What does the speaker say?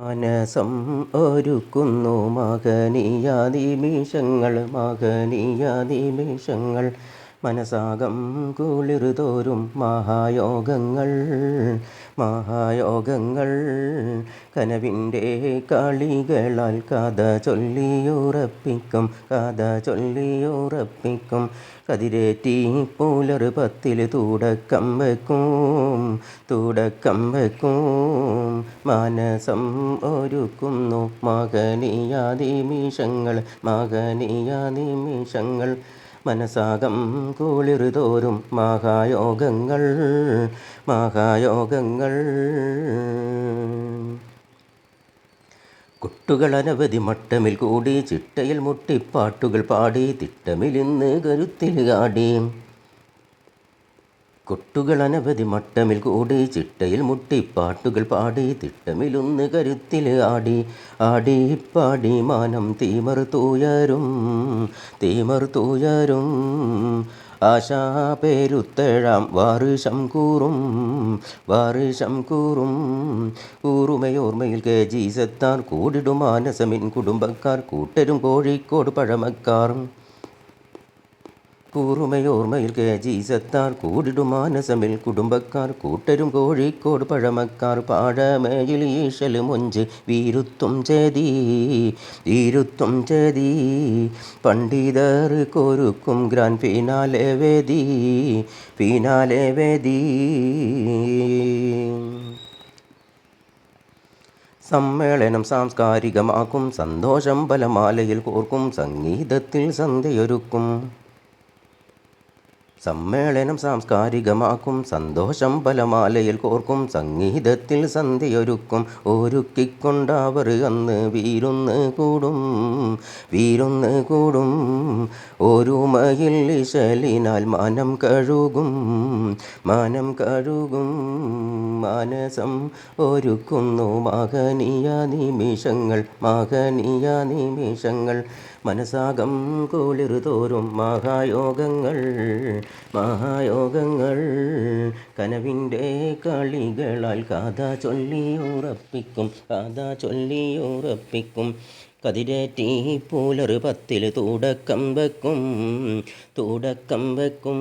മാനസം ഒരുക്കുന്നു മഹനീയ നിമിഷങ്ങൾ മനസാകം കുളിർതോറും മഹായോഗങ്ങൾ കനവിൻ്റെ കളികളാൽ കഥ ചൊല്ലിയുറപ്പിക്കും കതിരേറ്റി പുലർ 10 തുടക്കം വെക്കും മാനസം ഒരുക്കുന്നു മഹനീയ നിമിഷങ്ങൾ മനസാകം കുളിർതോറും മഹായോഗങ്ങൾ കുട്ടുകൾ അനവധി മട്ടമിൽ കൂടി ചിട്ടയിൽ മുട്ടിപ്പാട്ടുകൾ പാടി തിട്ടമിലിന്ന് കരുത്തിൽ ആടി കൊട്ടുകൾ അനവധി മട്ടമിൽ കൂടി ചിട്ടയിൽ മുട്ടിപ്പാട്ടുകൾ പാടി തിട്ടമിലൊന്ന് കരുത്തിൽ ആടി മാനം തീമർ തൂയരും ആശാ പേരുത്തേഴാം വാറിഷം കൂറും കൂറുമയോർമ്മയിൽ KG സെത്താർ കൂടിടും മാനസമിൻ കുടുംബക്കാർ കൂട്ടരും കോഴിക്കോട് പഴമക്കാർ കൂറുമയോർമ്മയിൽ KG സെത്താർ കൂടിടും മാനസമിൽ കുടുംബക്കാർ കൂട്ടരും കോഴിക്കോട് പഴമക്കാർ പാഴമേയിൽ ഈശൽ മൊഞ്ച് വീരുത്തും ചേതി പണ്ഡിതർ കൊരുക്കും ഗ്രാൻഡ് ഫിനാലെ വേദി സമ്മേളനം സാംസ്കാരികമാക്കും സന്തോഷം ബലമാലയിൽ കോർക്കും സംഗീതത്തിൽ സന്ധ്യയൊരുക്കും സമ്മേളനം സാംസ്കാരികമാക്കും സന്തോഷം ബലമാലയിൽ കോർക്കും സംഗീതത്തിൽ സന്ധ്യയൊരുക്കും ഒരുക്കിക്കൊണ്ടവർ അന്ന് വീരുന്ന് കൂടും ഒരുമയിൽ ഇശലിനാൽ മാനം കഴുകും മാനസം ഒരുക്കുന്നു മഹനീയ നിമിഷങ്ങൾ മനസാകം കുളിർതോറും മഹായോഗങ്ങൾ കനവിൻ്റെ കളികളാൽ കഥ ചൊല്ലിയുറപ്പിക്കും കതിരേറ്റി പുലർ 10 തുടക്കം വെക്കും